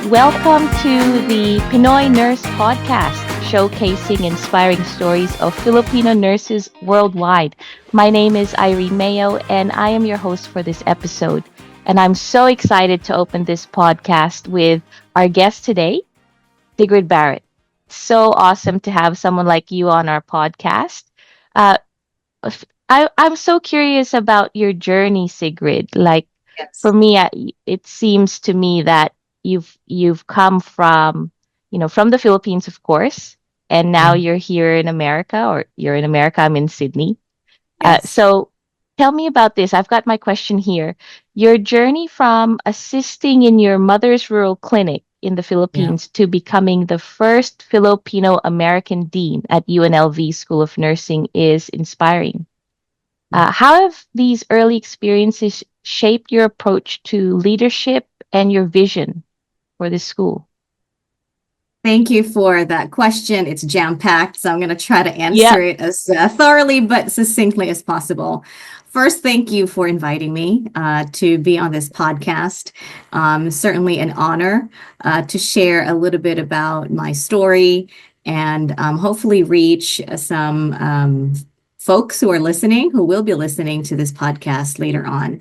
Welcome to the Pinoy Nurse Podcast, showcasing inspiring stories of Filipino nurses worldwide. My name is Irene Mayo, and I am your host for this episode. And I'm so excited to open this podcast with our guest today, Sigrid Barrett. So awesome to have someone like you on our podcast. Uh, I'm so curious about your journey, Sigrid. Like for Yes. me, it seems to me that you've come from, from the Philippines, of course, and now Yeah. you're here in America, or you're in America. I'm in Sydney. Yes. So tell me about this. I've got my question here. Your journey from assisting in your mother's rural clinic in the Yeah. Philippines to becoming the first Filipino American dean at UNLV School of Nursing is inspiring. How have these early experiences shaped your approach to leadership and your vision for this school? Thank you for that question. It's jam-packed, so I'm going to try to Yeah. answer it as thoroughly but succinctly as possible. First, thank you for inviting me to be on this podcast. Certainly an honor to share a little bit about my story and hopefully reach some folks who are listening, who will be listening to this podcast later on.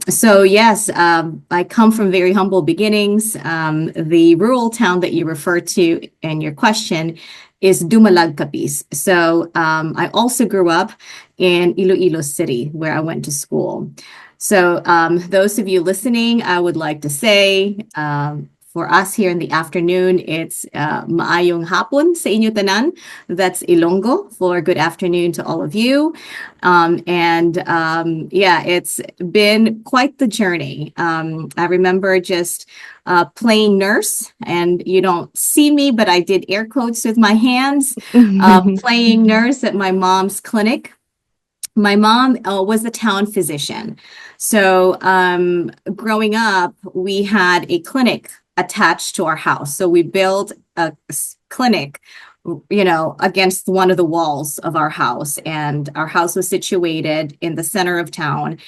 So yes, I come from very humble beginnings. The rural town that you refer to in your question is Dumalag, Capiz. So I also grew up in Iloilo City, where I went to school. So those of you listening, I would like to say, for us here in the afternoon, it's maayong hapon sa inyo tanan. That's Ilonggo for good afternoon to all of you. Yeah, it's been quite the journey. I remember just playing nurse, and you don't see me, but I did air quotes with my hands, playing nurse at my mom's clinic. My mom was a town physician. So growing up, we had a clinic attached to our house. So we built a clinic, against one of the walls of our house. And our house was situated in the center of town.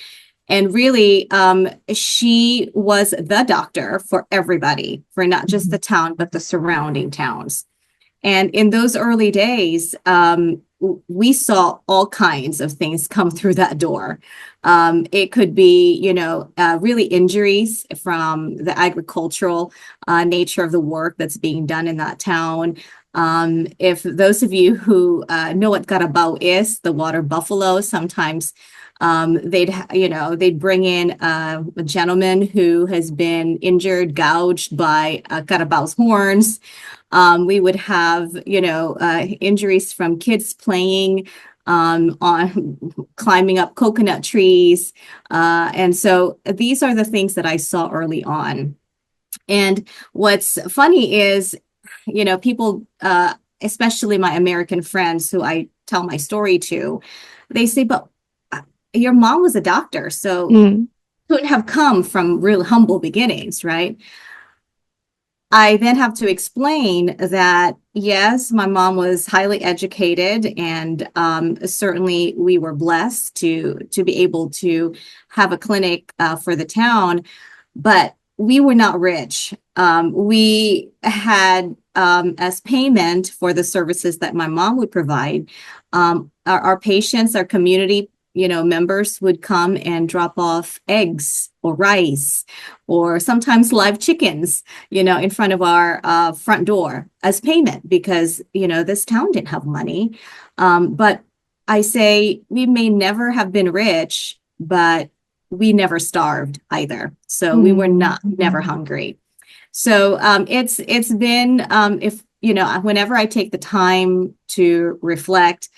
And really, she was the doctor for everybody, for not just the town, but the surrounding towns. And in those early days, we saw all kinds of things come through that door. It could be, really injuries from the agricultural nature of the work that's being done in that town. If those of you who know what carabao is, the water buffalo, sometimes they'd bring in a gentleman who has been injured, gouged by carabao's horns. We would have, injuries from kids playing on climbing up coconut trees. And so these are the things that I saw early on. And what's funny is, people, especially my American friends who I tell my story to, they say, but your mom was a doctor, so Mm. couldn't have come from real humble beginnings, right? I then have to explain that, yes, my mom was highly educated, and certainly we were blessed to be able to have a clinic for the town, but we were not rich. We had, as payment for the services that my mom would provide, our patients, our community, members would come and drop off eggs or rice or sometimes live chickens, in front of our front door as payment because, this town didn't have money. But I say we may never have been rich, but we never starved either. So we were Mm. not never hungry. So it's been if whenever I take the time to reflect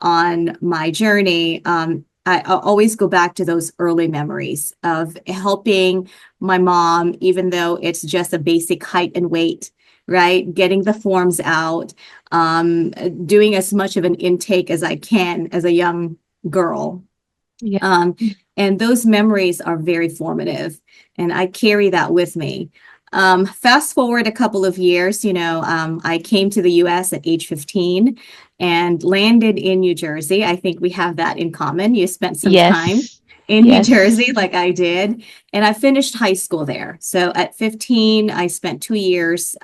on my journey, I always go back to those early memories of helping my mom, even though it's just a basic height and weight, right? Getting the forms out, doing as much of an intake as I can as a young girl. Yeah. Um, and those memories are very formative, and I carry that with me. Fast forward a couple of years, I came to the US at age 15, and landed in New Jersey. I think we have that in common. You spent some time Yes. in New Yes. Jersey like I did, and I finished high school there. So at 15, I spent 2 years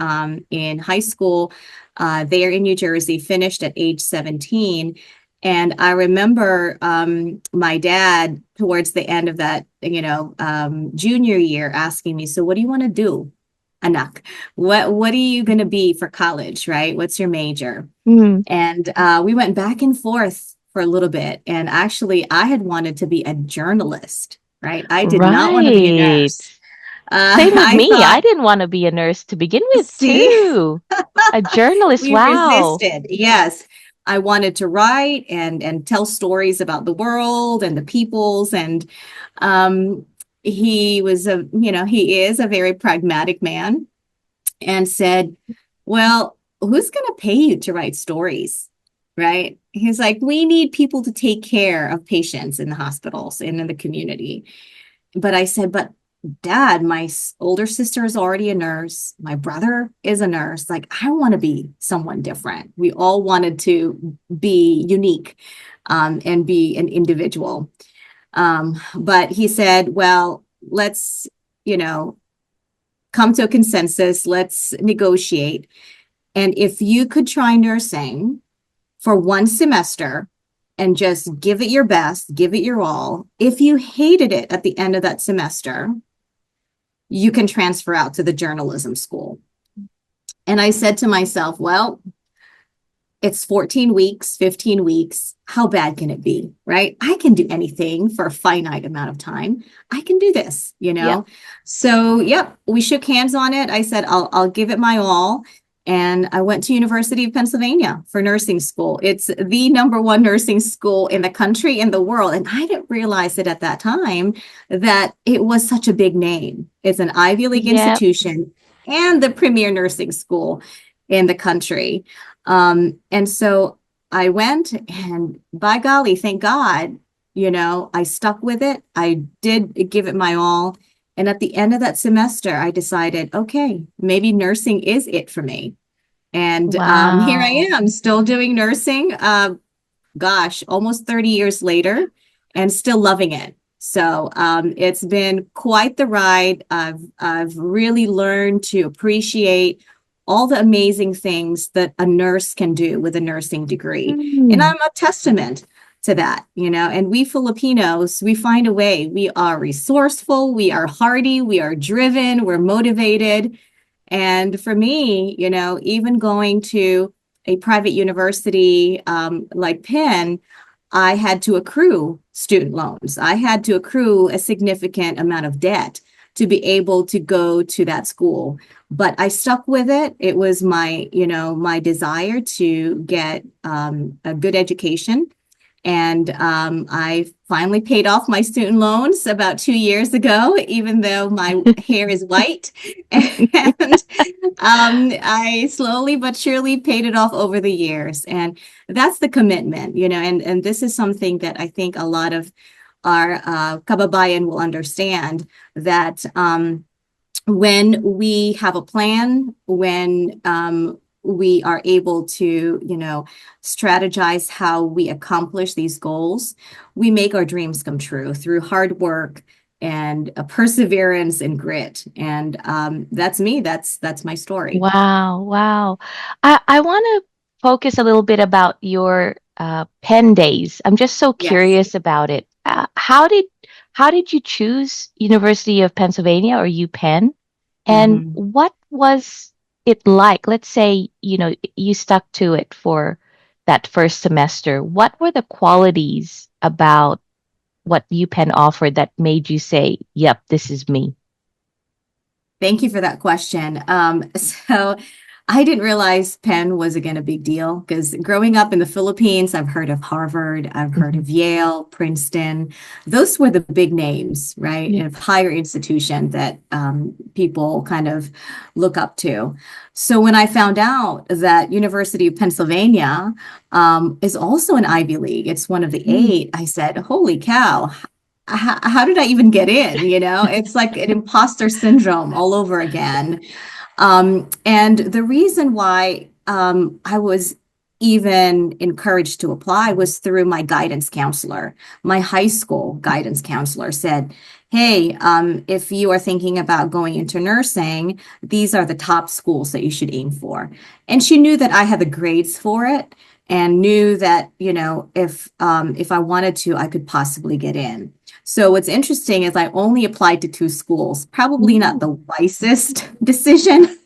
in high school there in New Jersey, finished at age 17. And I remember my dad towards the end of that, junior year asking me, so what do you want to do, Anak? What are you going to be for college, right? What's your major? Mm. And we went back and forth for a little bit. And actually, I had wanted to be a journalist, right? I did not want to be a Right. nurse. Same with I me. I thought, didn't want to be a nurse to begin with, see, too. A journalist. we Wow. resisted. Yes. I wanted to write and tell stories about the world and the peoples. And um, he is a very pragmatic man and said, well, who's going to pay you to write stories? Right? He's like, we need people to take care of patients in the hospitals and in the community. But I said, but Dad, my older sister is already a nurse. My brother is a nurse. Like, I want to be someone different. We all wanted to be unique and be an individual. But he said, well, let's, you know, come to a consensus. Let's negotiate. And if you could try nursing for one semester and just give it your best, give it your all, if you hated it at the end of that semester, you can transfer out to the journalism school. And I said to myself, well, it's 14 weeks, 15 weeks. How bad can it be? Right? I can do anything for a finite amount of time. I can do this, you Yep. know? So, yep, we shook hands on it. I said, I'll give it my all. And I went to University of Pennsylvania for nursing school. It's the number one nursing school in the country, in the world. And I didn't realize it at that time that it was such a big name. It's an Ivy League Yep. institution and the premier nursing school in the country. And so I went, and by golly, thank God, I stuck with it. I did give it my all. And at the end of that semester, I decided, okay, maybe nursing is it for me. And here I Wow. am still doing nursing, almost 30 years later, and still loving it. So it's been quite the ride. I've really learned to appreciate all the amazing things that a nurse can do with a nursing degree. And Mm. I'm a testament to that, and we Filipinos, we find a way. We are resourceful, we are hardy, we are driven, we're motivated. And for me, even going to a private university like Penn, I had to accrue student loans. I had to accrue a significant amount of debt to be able to go to that school. But I stuck with it. It was my desire to get a good education. And I finally paid off my student loans about 2 years ago, even though my hair is white. And I slowly but surely paid it off over the years. And that's the commitment, and this is something that I think a lot of our kababayan will understand, that when we have a plan, when we are able to, strategize how we accomplish these goals, we make our dreams come true through hard work and perseverance and grit. And that's me. That's my story. Wow. Wow. I want to focus a little bit about your pen days. I'm just so Yes. curious about it. How did you choose University of Pennsylvania or UPenn? And Mhm. what was it like? Let's say, you stuck to it for that first semester. What were the qualities about what UPenn offered that made you say, yep, this is me? Thank you for that question. So I didn't realize Penn was again a big deal, because growing up in the Philippines, I've heard of Harvard, I've heard Mhm. of Yale, Princeton. Those were the big names, right? Yeah. Of higher institution that people kind of look up to. So when I found out that University of Pennsylvania is also an Ivy League, it's one of the Mm. eight, I said, holy cow, how did I even get in? It's like an imposter syndrome all over again. And the reason why I was even encouraged to apply was through my guidance counselor. My high school guidance counselor said, hey, if you are thinking about going into nursing, these are the top schools that you should aim for. And she knew that I had the grades for it and knew that, if I wanted to, I could possibly get in. So what's interesting is I only applied to two schools, probably not Mm. the wisest decision.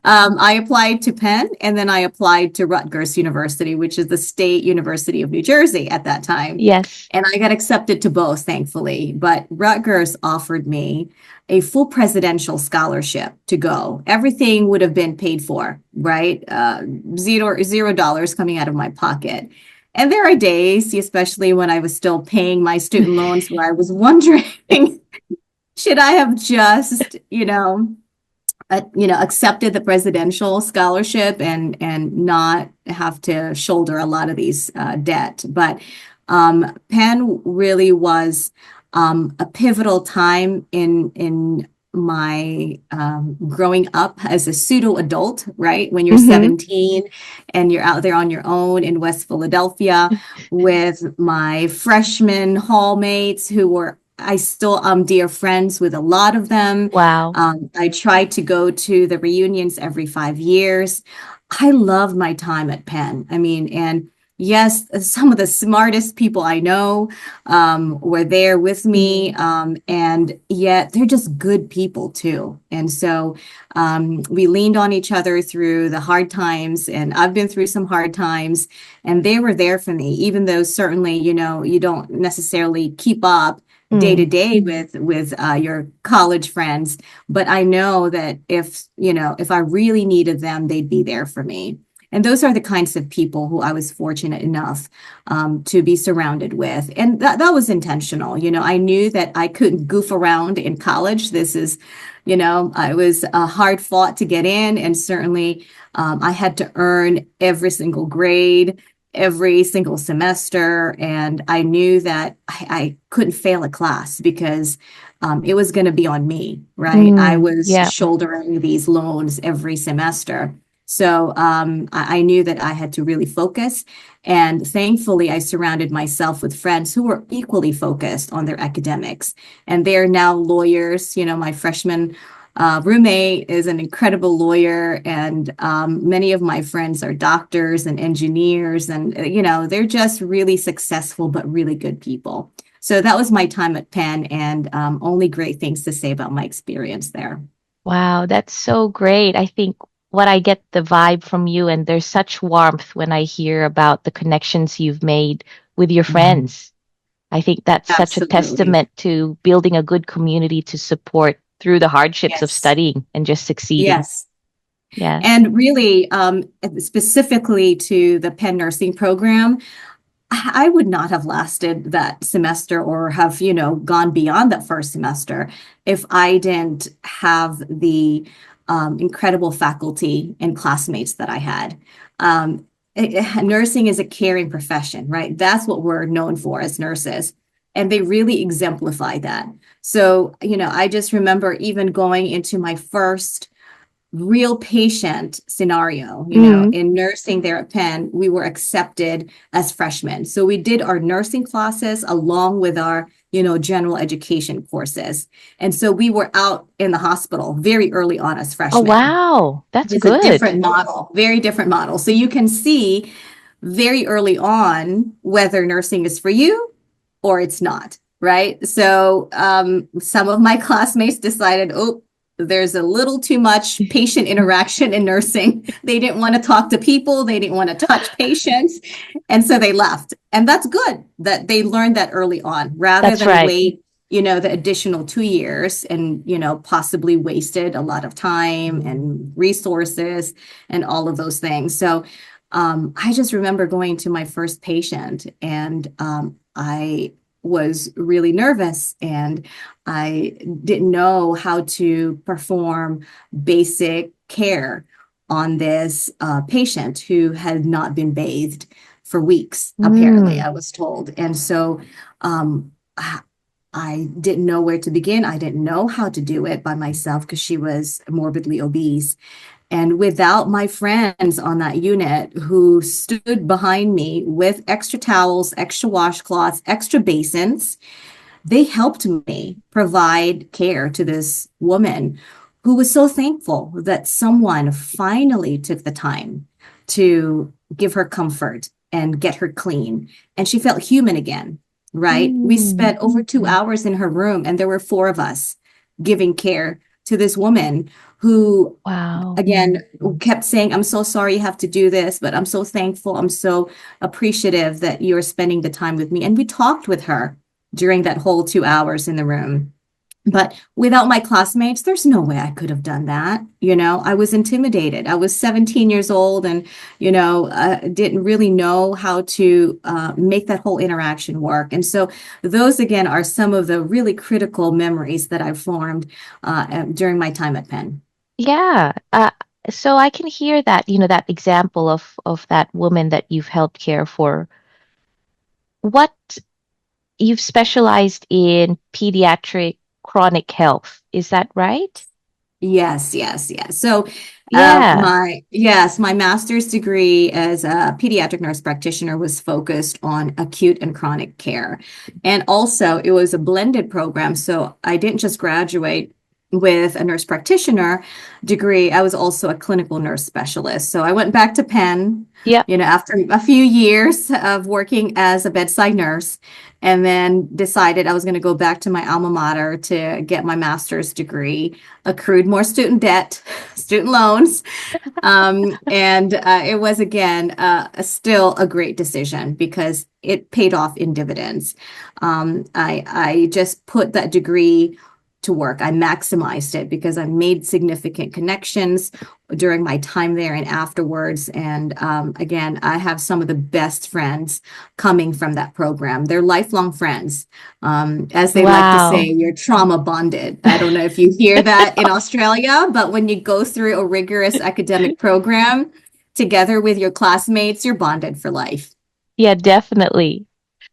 I applied to Penn and then I applied to Rutgers University, which is the state university of New Jersey at that time. Yes. And I got accepted to both, thankfully. But Rutgers offered me a full presidential scholarship to go. Everything would have been paid for, right? $0 coming out of my pocket. And there are days, especially when I was still paying my student loans, where I was wondering, should I have just, accepted the presidential scholarship and not have to shoulder a lot of these debt. But Penn really was a pivotal time in my growing up as a pseudo adult, right? When you're Hmm. 17 and you're out there on your own in West Philadelphia with my freshman hallmates who were I still am dear friends with a lot of them. Wow. I try to go to the reunions every 5 years. I love my time at Penn. I mean, and yes, some of the smartest people I know were there with me, Mm. and yet they're just good people too. And so we leaned on each other through the hard times, and I've been through some hard times, and they were there for me, even though certainly, you don't necessarily keep up day to Mm. day with your college friends, but I know that if I really needed them, they'd be there for me. And those are the kinds of people who I was fortunate enough to be surrounded with. And that was intentional. I knew that I couldn't goof around in college. I was hard fought to get in. And certainly I had to earn every single grade, every single semester. And I knew that I couldn't fail a class because it was going to be on me, right? I Mm. was Yeah. shouldering these loans every semester. So I knew that I had to really focus. And thankfully, I surrounded myself with friends who were equally focused on their academics. And they're now lawyers. My freshman roommate is an incredible lawyer. And many of my friends are doctors and engineers. And, they're just really successful, but really good people. So that was my time at Penn, and only great things to say about my experience there. Wow, that's so great. I think what I get the vibe from you, and there's such warmth when I hear about the connections you've made with your Mhm. friends. I think that's such a Absolutely. testament to building a good community to support through the hardships of Yes. studying and just succeeding. Yes. Yes. And really, specifically to the Penn nursing program, I would not have lasted that semester or have, gone beyond that first semester if I didn't have the incredible faculty and classmates that I had. Nursing is a caring profession, right? That's what we're known for as nurses. And they really exemplify that. So, I just remember even going into my first real patient scenario, Mm. in nursing there at Penn, we were accepted as freshmen. So we did our nursing classes along with our, general education courses. And so we were out in the hospital very early on as Oh, freshmen. wow. That's It's a good. different model, very different model. So you can see very early on whether nursing is for you or it's not, right? So some of my classmates decided, oh, there's a little too much patient interaction in nursing. They didn't want to talk to people, they didn't want to touch patients. And so they left. And that's good that they learned that early on rather That's than right. wait, the additional 2 years and, possibly wasted a lot of time and resources and all of those things. So I just remember going to my first patient and I was really nervous and I didn't know how to perform basic care on this patient who had not been bathed for weeks, apparently, Mm. I was told. And so um, I didn't know where to begin. I didn't know how to do it by myself because she was morbidly obese. And without my friends on that unit who stood behind me with extra towels, extra washcloths, extra basins, they helped me provide care to this woman who was so thankful that someone finally took the time to give her comfort and get her clean. And she felt human again, right? We Mm, spent over 2 hours in her room, and there were four of us giving care to this woman who, wow. again, kept saying, I'm so sorry you have to do this, but I'm so thankful. I'm so appreciative that you're spending the time with me. And we talked with her during that whole 2 hours in the room. But without my classmates, there's no way I could have done that. I was intimidated. I was 17 years old and, didn't really know how to make that whole interaction work. And so those, again, are some of the really critical memories that I've formed during my time at Penn. Yeah. So I can hear that, that example of that woman that you've helped care for. What you've specialized in pediatric chronic health, is that right? Yes, yes, yes. So, Yeah. my master's degree as a pediatric nurse practitioner was focused on acute and chronic care. And also, it was a blended program. So, I didn't just graduate with a nurse practitioner degree, I was also a clinical nurse specialist. So, I went back to Penn, Yep. after a few years of working as a bedside nurse, and then decided I was going to go back to my alma mater to get my master's degree, accrued more student debt, student loans. And it was, again, still a great decision because it paid off in dividends. I just put that degree to work. I maximized it because I made significant connections during my time there and afterwards. And again, I have some of the best friends coming from that program. They're lifelong friends. As they like to say, Wow. you're trauma bonded. I don't know if you hear that in Australia, but when you go through a rigorous academic program together with your classmates, you're bonded for life. Yeah, definitely.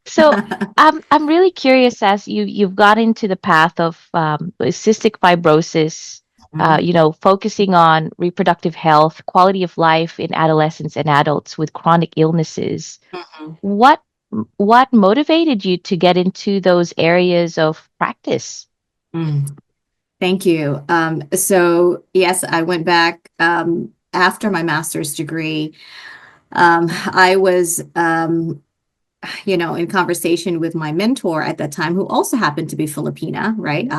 So I'm really curious as you've got into the path of cystic fibrosis, focusing on reproductive health, quality of life in adolescents and adults with chronic illnesses. Mhm. What what motivated you to get into those areas of practice? Mm. Thank you. So yes, I went back after my master's degree. I was, in conversation with my mentor at that time, who also happened to be Filipina, right?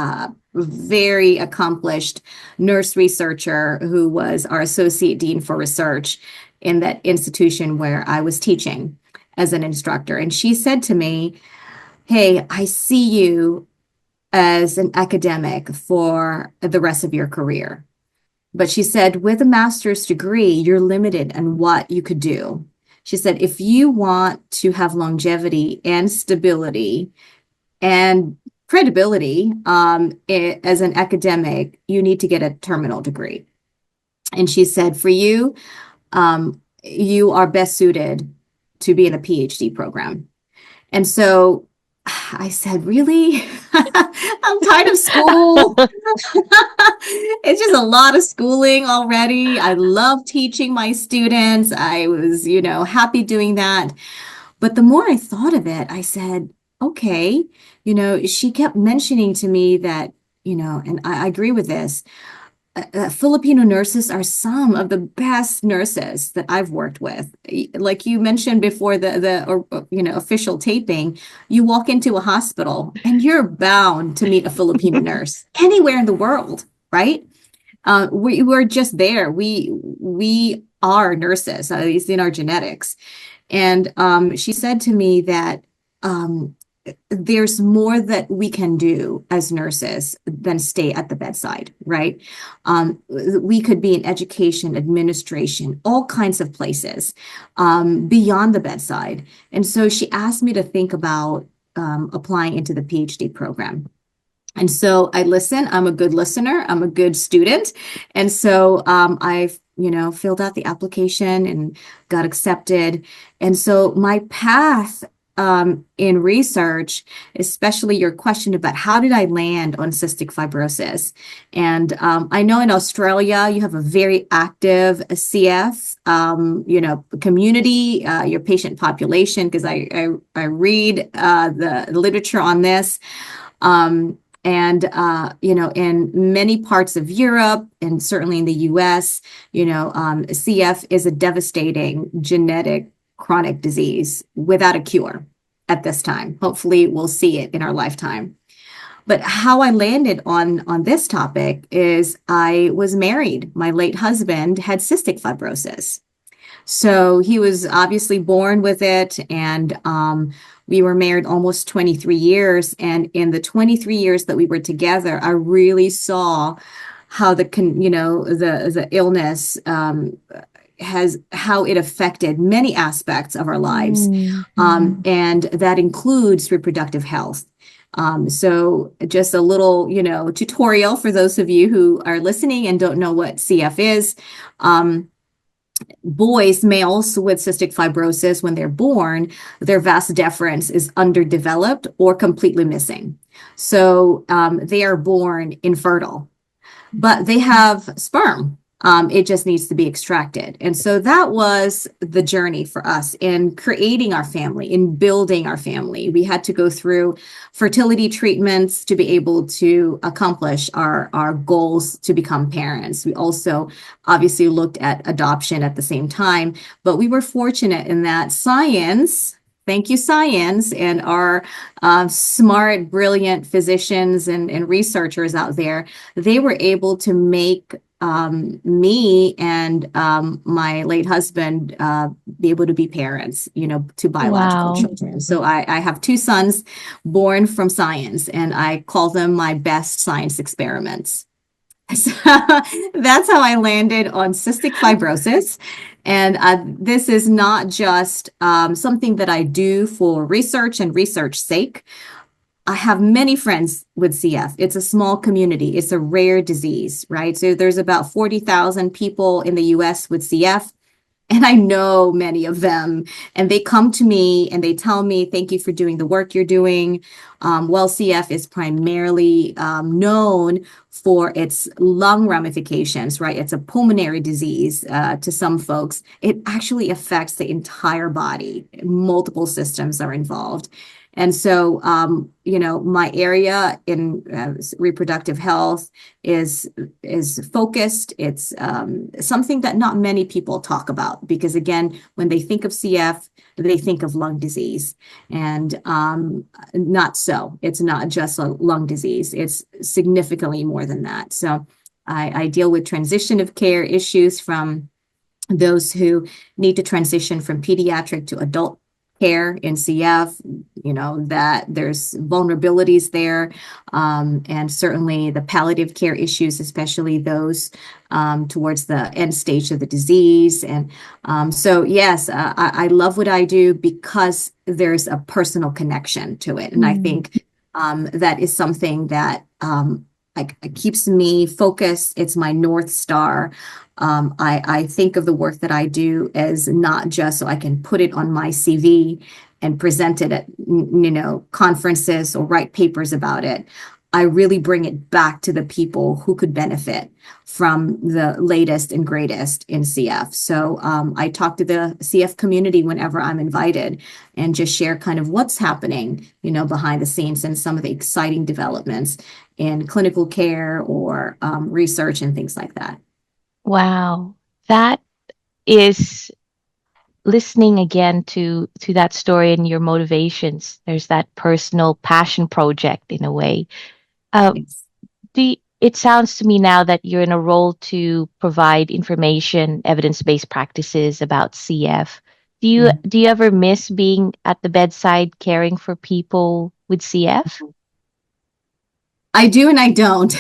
Very accomplished nurse researcher who was our associate dean for research in that institution where I was teaching as an instructor. And she said to me, Hey, I see you as an academic for the rest of your career. But she said, with a master's degree, you're limited in what you could do. She said, if you want to have longevity and stability and credibility as an academic, you need to get a terminal degree. And she said, for you, you are best suited to be in a PhD program. And so I said, really? I'm tired of school. It's just a lot of schooling already. I love teaching my students. I was, happy doing that. But the more I thought of it, I said, okay, she kept mentioning to me that, and I agree with this. Filipino nurses are some of the best nurses that I've worked with. Like you mentioned before the official taping, you walk into a hospital and you're bound to meet a Filipino nurse anywhere in the world, right? We're just there. We are nurses. It's in our genetics. And she said to me that there's more that we can do as nurses than stay at the bedside, right? We could be in education, administration, all kinds of places beyond the bedside. And so she asked me to think about applying into the PhD program. And so I listen. I'm a good listener. I'm a good student. And so I've, filled out the application and got accepted. And so my path in research, especially your question about how did I land on cystic fibrosis? And I know in Australia you have a very active CF, community, your patient population, because I read the literature on this. In many parts of Europe and certainly in the US, CF is a devastating genetic chronic disease without a cure at this time. Hopefully, we'll see it in our lifetime. But how I landed on this topic is I was married. My late husband had cystic fibrosis. So he was obviously born with it, and we were married almost 23 years. And in the 23 years that we were together, I really saw how the illness how it affected many aspects of our lives. And that includes reproductive health. So just a little, tutorial for those of you who are listening and don't know what CF is. Males with cystic fibrosis, when they're born, their vas deferens is underdeveloped or completely missing. So they are born infertile, but they have sperm. It just needs to be extracted. And so that was the journey for us in creating our family, in building our family. We had to go through fertility treatments to be able to accomplish our goals to become parents. We also obviously looked at adoption at the same time, but we were fortunate in that science. Thank you, science, and our smart, brilliant physicians and researchers out there. They were able to make me and my late husband be able to be parents, to biological children. So I have two sons born from science, and I call them my best science experiments. So that's how I landed on cystic fibrosis. And this is not just something that I do for research and research sake. I have many friends with CF. It's a small community. It's a rare disease, right? So there's about 40,000 people in the US with CF. And I know many of them, and they come to me and they tell me, thank you for doing the work you're doing. CF is primarily known for its lung ramifications, right? It's a pulmonary disease to some folks. It actually affects the entire body. Multiple systems are involved. And so, my area in reproductive health is focused. It's something that not many people talk about because, again, when they think of CF, they think of lung disease, and not so. It's not just a lung disease. It's significantly more than that. So I deal with transition of care issues from those who need to transition from pediatric to adult care in CF, that there's vulnerabilities there, and certainly the palliative care issues, especially those towards the end stage of the disease. And so, yes, I love what I do because there's a personal connection to it. And I think that is something that it keeps me focused. It's my North Star. I think of the work that I do as not just so I can put it on my CV and present it at, conferences or write papers about it. I really bring it back to the people who could benefit from the latest and greatest in CF. So I talk to the CF community whenever I'm invited and just share kind of what's happening, behind the scenes and some of the exciting developments in clinical care or research and things like that. Wow. That is listening again to that story and your motivations. There's that personal passion project in a way. Yes. It sounds to me now that you're in a role to provide information, evidence-based practices about CF. Do you ever miss being at the bedside caring for people with CF? I do and I don't.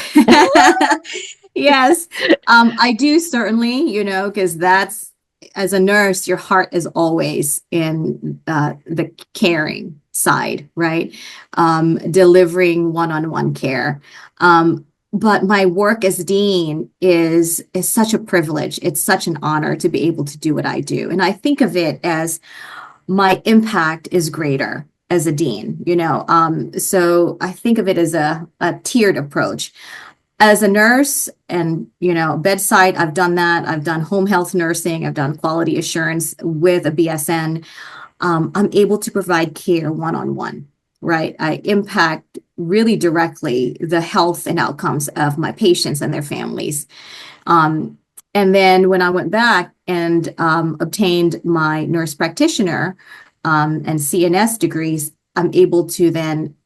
Yes, I do certainly, because that's, as a nurse, your heart is always in the caring side, right? Delivering one-on-one care. But my work as dean is such a privilege. It's such an honor to be able to do what I do. And I think of it as my impact is greater as a dean, so I think of it as a tiered approach. As a nurse and, bedside, I've done that. I've done home health nursing. I've done quality assurance with a BSN. I'm able to provide care one-on-one, right? I impact really directly the health and outcomes of my patients and their families. And then when I went back and obtained my nurse practitioner and CNS degrees, I'm able to then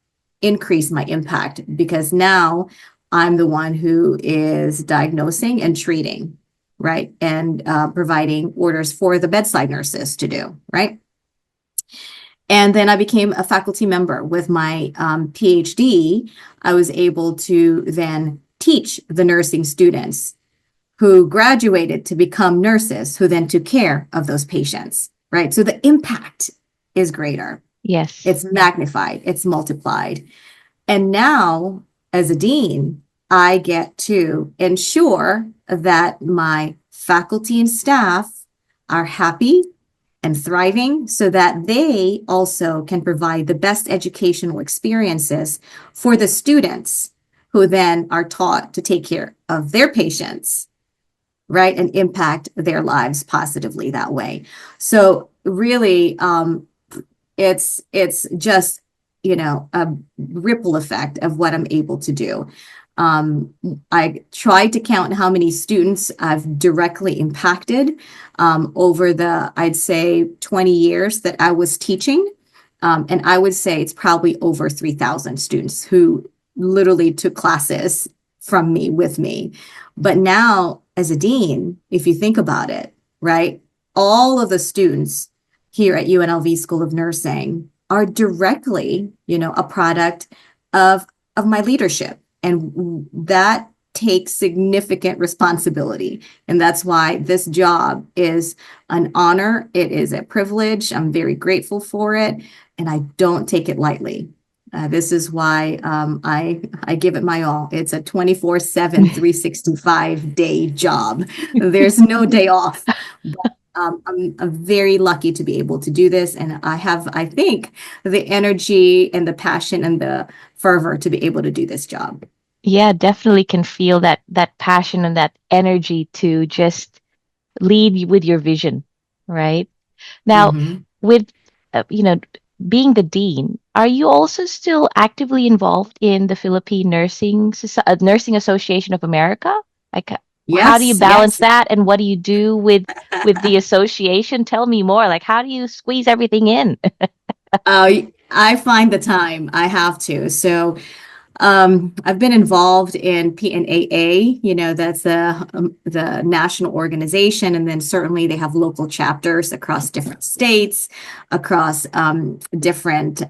increase my impact because now I'm the one who is diagnosing and treating, right? And providing orders for the bedside nurses to do, right? And then I became a faculty member with my PhD. I was able to then teach the nursing students who graduated to become nurses, who then took care of those patients, right? So the impact is greater. Yes. It's magnified, it's multiplied. And now, as a dean, I get to ensure that my faculty and staff are happy and thriving so that they also can provide the best educational experiences for the students who then are taught to take care of their patients, right? And impact their lives positively that way. So really, it's just, a ripple effect of what I'm able to do. I tried to count how many students I've directly impacted over the, I'd say, 20 years that I was teaching. And I would say it's probably over 3,000 students who literally took classes from me with me. But now, as a dean, if you think about it, right, all of the students here at UNLV School of Nursing are directly, a product of my leadership. And that takes significant responsibility. And that's why this job is an honor. It is a privilege. I'm very grateful for it. And I don't take it lightly. This is why I give it my all. It's a 24/7, 365-day job. There's no day off. But, I'm very lucky to be able to do this. And I have, I think, the energy and the passion and the fervor to be able to do this job. Yeah, definitely can feel that passion and that energy to just lead with your vision, right? Now, Mm-hmm. with being the dean, are you also still actively involved in the Philippine Nursing Association of America? Like, how do you Yes, balance yes. that, and what do you do with the association? Tell me more. Like, how do you squeeze everything in? I find the time. I have to. So I've been involved in PNAA, that's the national organization, and then certainly they have local chapters across different states, across different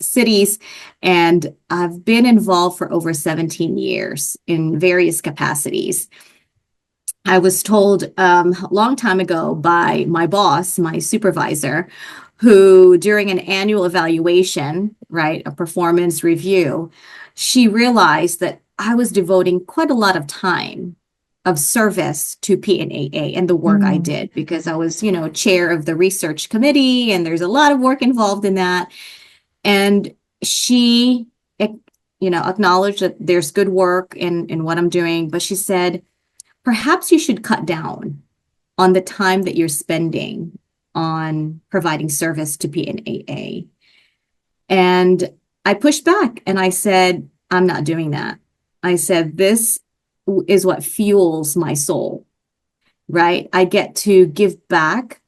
cities, and I've been involved for over 17 years in various capacities. I was told a long time ago by my boss, my supervisor, who during an annual evaluation, right, a performance review, she realized that I was devoting quite a lot of time of service to PNAA and the work I Mm, did because I was, chair of the research committee and there's a lot of work involved in that. And she, acknowledged that there's good work in what I'm doing, but she said, perhaps you should cut down on the time that you're spending on providing service to PNAA. And I pushed back and I said, I'm not doing that. I said, this is what fuels my soul, right? I get to give back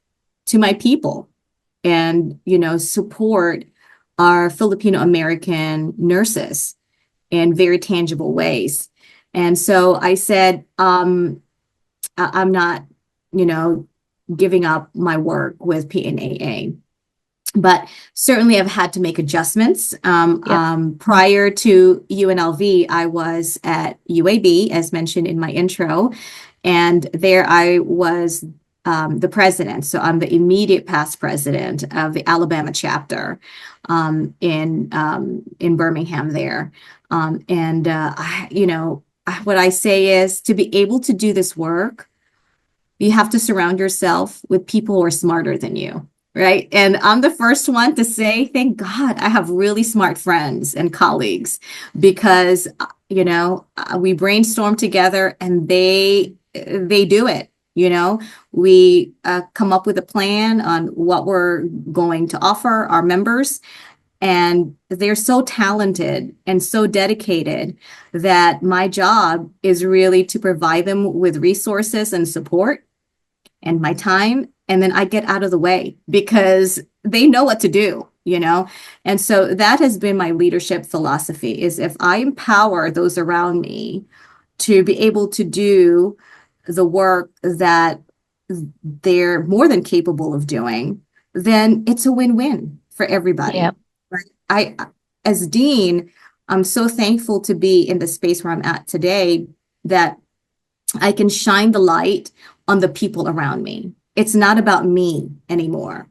to my people and, support our Filipino American nurses in very tangible ways. And so I said, I'm not, giving up my work with PNAA. But certainly I've had to make adjustments. yep. Prior to UNLV, I was at UAB, as mentioned in my intro, and there I was the president. So I'm the immediate past president of the Alabama chapter in Birmingham there. What I say is to be able to do this work, you have to surround yourself with people who are smarter than you. right? And I'm the first one to say, thank God I have really smart friends and colleagues because, we brainstorm together and they do it. We come up with a plan on what we're going to offer our members, and they're so talented and so dedicated that my job is really to provide them with resources and support and my time. And then I get out of the way because they know what to do. And so that has been my leadership philosophy is if I empower those around me to be able to do the work that they're more than capable of doing, then it's a win-win for Yeah. everybody. Right? As dean, I'm so thankful to be in the space where I'm at today that I can shine the light on the people around me. It's not about me anymore.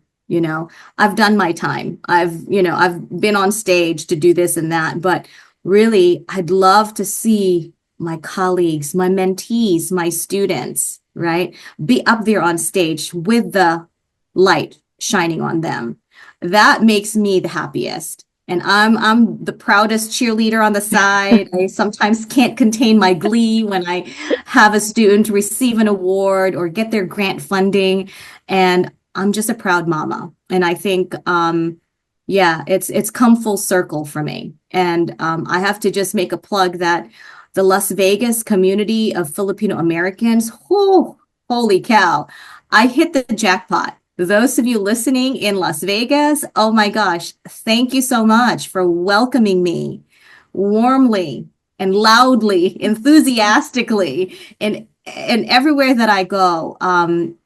I've done my time. I've been on stage to do this and that, but really, I'd love to see my colleagues, my mentees, my students, right, be up there on stage with the light shining on them. That makes me the happiest. And I'm the proudest cheerleader on the side. I sometimes can't contain my glee when I have a student receive an award or get their grant funding. And I'm just a proud mama. And I think, yeah, it's come full circle for me. And I have to just make a plug that the Las Vegas community of Filipino Americans, whoo, holy cow, I hit the jackpot. Those of you listening in Las Vegas, oh my gosh, thank you so much for welcoming me warmly and loudly, enthusiastically, and everywhere that I go.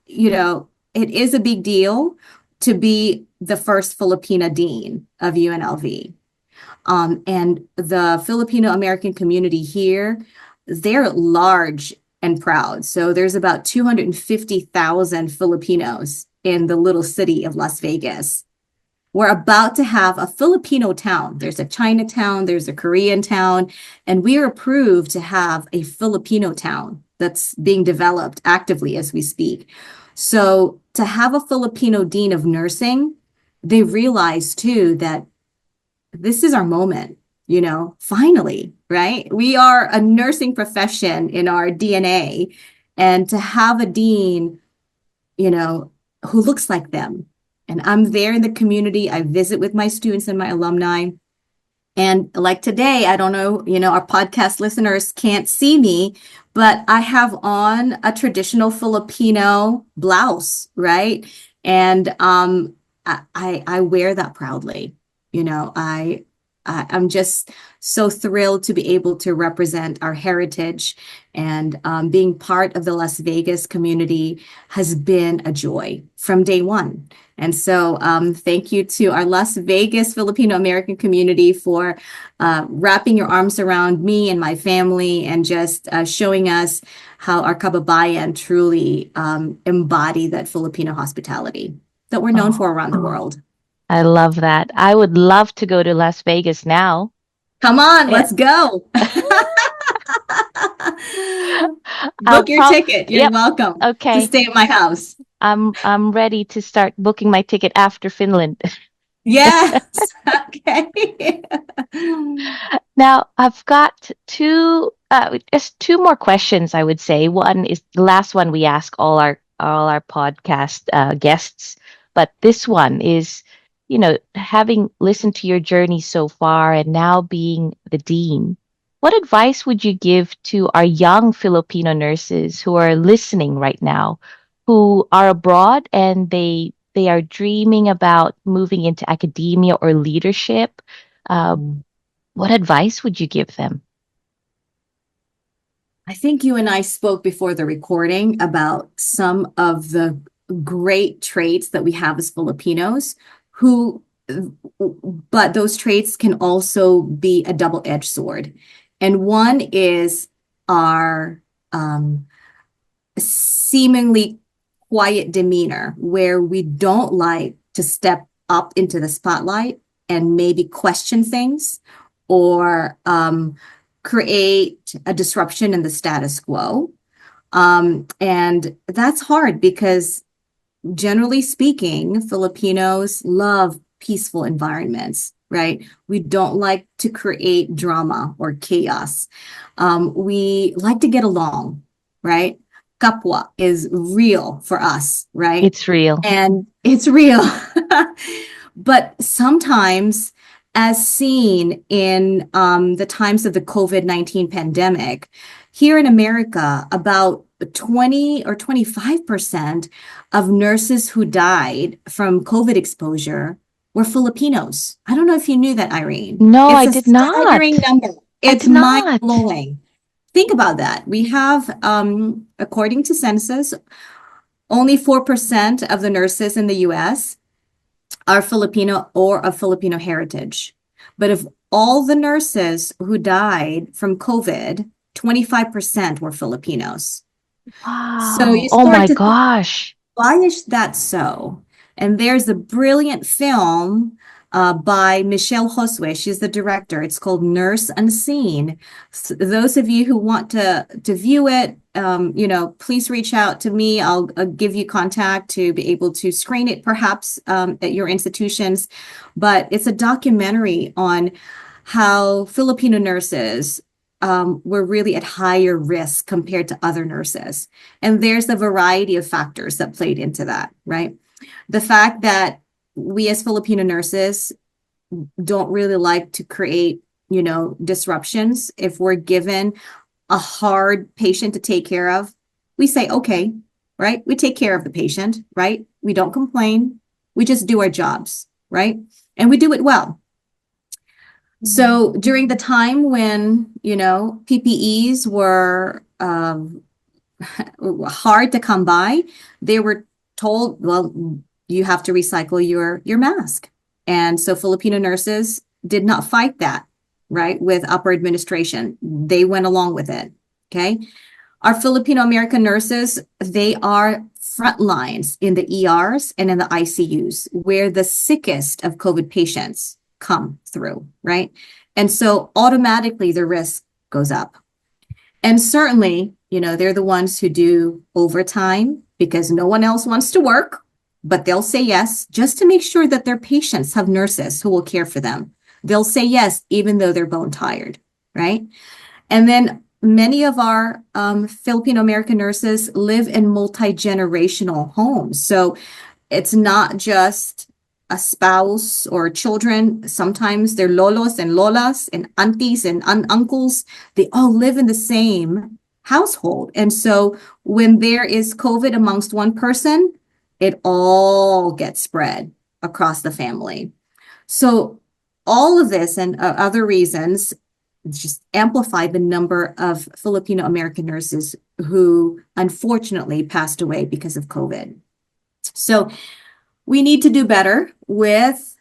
It is a big deal to be the first Filipina dean of UNLV. And the Filipino American community here, they're large and proud. So there's about 250,000 Filipinos in the little city of Las Vegas. We're about to have a Filipino town. There's a Chinatown, there's a Korean town, and we are approved to have a Filipino town that's being developed actively as we speak. So to have a Filipino dean of nursing, they realize too that this is our moment, finally, right? We are a nursing profession in our DNA. And to have a dean, who looks like them. And I'm there in the community. I visit with my students and my alumni. And like today, I don't know, our podcast listeners can't see me, but I have on a traditional Filipino blouse, right? And I wear that proudly. I'm just so thrilled to be able to represent our heritage, and being part of the Las Vegas community has been a joy from day one. And so thank you to our Las Vegas Filipino American community for wrapping your arms around me and my family and just showing us how our kababayan truly embody that Filipino hospitality that we're known Oh, for around the world. I love that. I would love to go to Las Vegas now. Come on, Yeah. let's go. I'll Book your ticket. You're yep. welcome to Okay. stay at my house. I'm ready to start booking my ticket after Finland. Yes. Okay. Now, I've got just two more questions, I would say. One is the last one we ask all our podcast guests, but this one is, having listened to your journey so far and now being the dean, what advice would you give to our young Filipino nurses who are listening right now, who are abroad and they are dreaming about moving into academia or leadership? What advice would you give them? I think you and I spoke before the recording about some of the great traits that we have as Filipinos who, but those traits can also be a double-edged sword. And one is our seemingly quiet demeanor, where we don't like to step up into the spotlight and maybe question things or create a disruption in the status quo. And that's hard because generally speaking, Filipinos love peaceful environments, right? We don't like to create drama or chaos. We like to get along, right? Kapwa is real for us, right? It's real. And it's real. But sometimes, as seen in the times of the COVID-19 pandemic, here in America, about 20 or 25% of nurses who died from COVID exposure were Filipinos. I don't know if you knew that, Irene. No, It's I a did not. staggering number. I It's did not. mind-blowing. Think about that. We have, according to census, only 4% of the nurses in the US are Filipino or of Filipino heritage. But of all the nurses who died from COVID, 25% were Filipinos. So Wow. you Oh start my to think, gosh. why is that so? And there's a brilliant film by Michelle Josue. She's the director. It's called Nurse Unseen. Those of you who want to view it, please reach out to me. I'll give you contact to be able to screen it perhaps at your institutions. But it's a documentary on how Filipino nurses were really at higher risk compared to other nurses. And there's a variety of factors that played into that, right? The fact that we as Filipino nurses don't really like to create, disruptions. If we're given a hard patient to take care of, we say, okay, right? We take care of the patient, right? We don't complain. We just do our jobs, right? And we do it well. So during the time when, PPEs were hard to come by, they were told, well, you have to recycle your mask. And so Filipino nurses did not fight that, right, with upper administration. They went along with it, okay? Our Filipino American nurses, they are front lines in the ERs and in the ICUs, where the sickest of COVID patients come through, right? And so automatically the risk goes up. And certainly, they're the ones who do overtime because no one else wants to work, but they'll say yes just to make sure that their patients have nurses who will care for them. They'll say yes, even though they're bone tired, right? And then many of our Filipino American nurses live in multi-generational homes. So it's not just a spouse or children. Sometimes they're lolos and lolas and aunties and uncles. They all live in the same household. And so when there is COVID amongst one person, it all gets spread across the family. So all of this and other reasons just amplify the number of Filipino American nurses who unfortunately passed away because of COVID. So we need to do better with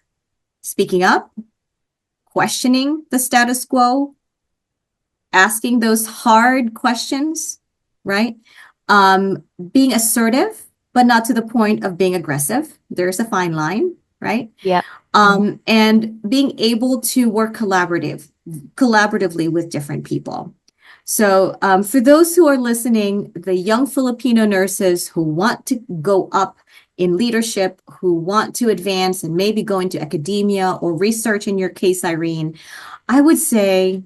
speaking up, questioning the status quo, asking those hard questions, right? Being assertive, but not to the point of being aggressive. There's a fine line, right? Yeah. And being able to work collaboratively with different people. So for those who are listening, the young Filipino nurses who want to go up in leadership, who want to advance and maybe go into academia or research in your case, Irene, I would say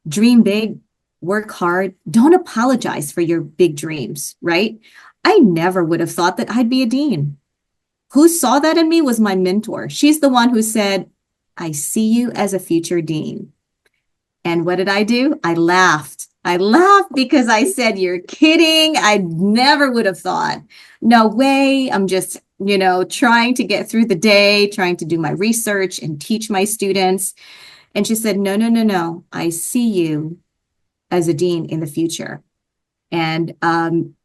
dream big, work hard, don't apologize for your big dreams, right? I never would have thought that I'd be a dean. Who saw that in me was my mentor. She's the one who said, I see you as a future dean. And what did I do? I laughed. I laughed because I said, you're kidding. I never would have thought. No way. I'm just, trying to get through the day, trying to do my research and teach my students. And she said, no, no, no, no. I see you as a dean in the future. And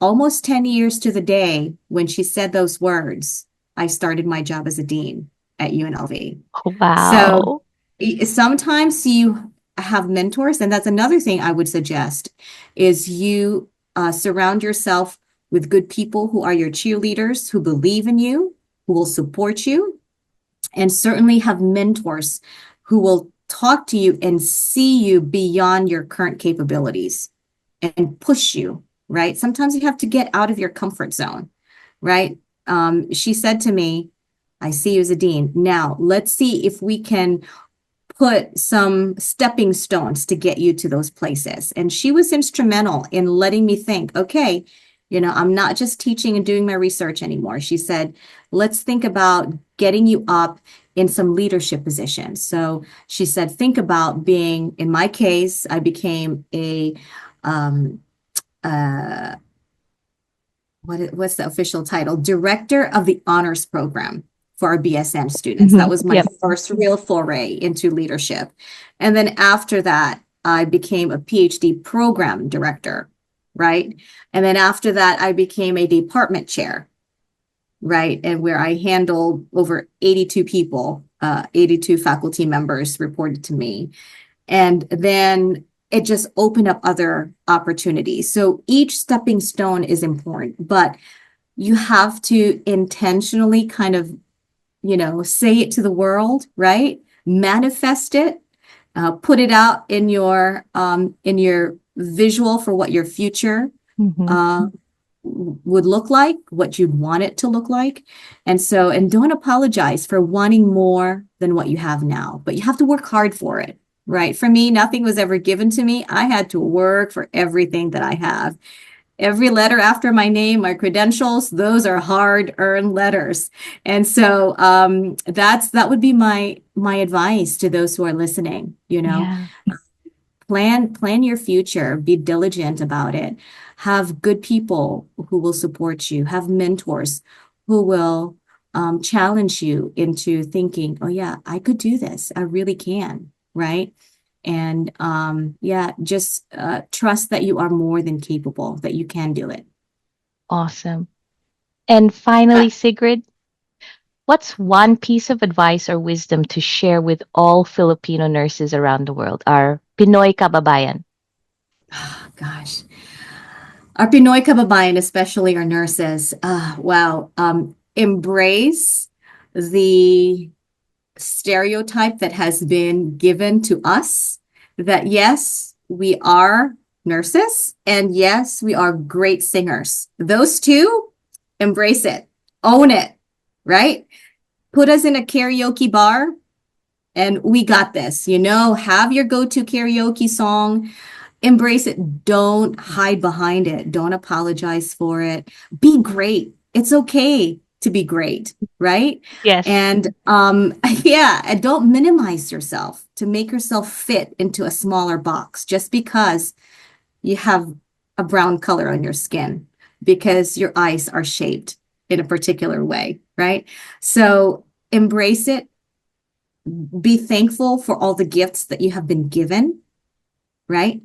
almost 10 years to the day when she said those words, I started my job as a dean at UNLV. So Wow. sometimes you have mentors, and that's another thing I would suggest is you surround yourself with good people who are your cheerleaders, who believe in you, who will support you, and certainly have mentors who will talk to you and see you beyond your current capabilities and push you, right? Sometimes you have to get out of your comfort zone. right? She said to me, I see you as a dean. Now, let's see if we can put some stepping stones to get you to those places. And she was instrumental in letting me think, okay, I'm not just teaching and doing my research anymore. She said, let's think about getting you up in some leadership positions. So she said, think about being, in my case, I became a, what's the official title? Director of the honors program for our BSN students. That was my Yep. first real foray into leadership. And then after that, I became a PhD program director, right? And then after that, I became a department chair, right? And where I handled over 82 people, 82 faculty members reported to me. And then it just opened up other opportunities. So each stepping stone is important, but you have to intentionally kind of, say it to the world, right? Manifest it, put it out in your visual for what your future would look like, what you'd want it to look like. And don't apologize for wanting more than what you have now, but you have to work hard for it, right? For me, nothing was ever given to me. I had to work for everything that I have. Every letter after my name, my credentials, those are hard-earned letters. And so that would be my advice to those who are listening, Yeah. Plan your future, be diligent about it. Have good people who will support you, have mentors who will challenge you into thinking, oh yeah, I could do this. I really can, right? And just trust that you are more than capable, that you can do it. Awesome. And finally, Sigrid, what's one piece of advice or wisdom to share with all Filipino nurses around the world, our Pinoy kababayan? Gosh, our Pinoy kababayan, especially our nurses, wow, embrace the stereotype that has been given to us that yes, we are nurses and yes, we are great singers. Those two, embrace it, own it, right? Put us in a karaoke bar and we got this, have your go-to karaoke song, embrace it. Don't hide behind it. Don't apologize for it. Be great. It's okay to be great, right? Yes. And and don't minimize yourself to make yourself fit into a smaller box just because you have a brown color on your skin, because your eyes are shaped in a particular way, right? So embrace it. Be thankful for all the gifts that you have been given, right?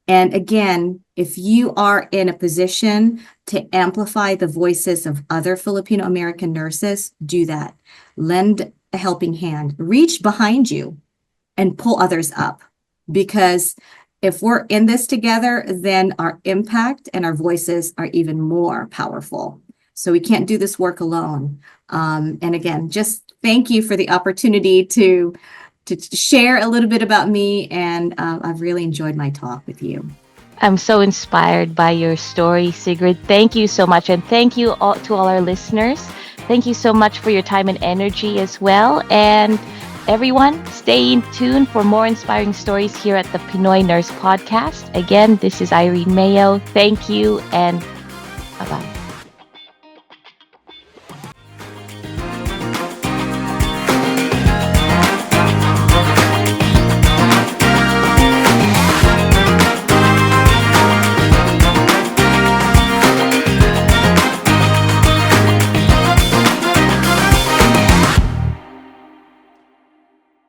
And again, if you are in a position to amplify the voices of other Filipino American nurses, do that. Lend a helping hand. Reach behind you and pull others up. Because if we're in this together, then our impact and our voices are even more powerful. So we can't do this work alone. And again, just thank you for the opportunity to share a little bit about me, and I've really enjoyed my talk with you. I'm so inspired by your story, Sigrid. Thank you so much. And thank you all, to all our listeners. Thank you so much for your time and energy as well. And everyone, stay tuned for more inspiring stories here at the Pinoy Nurse Podcast. Again, this is Irene Mayo. Thank you and bye-bye.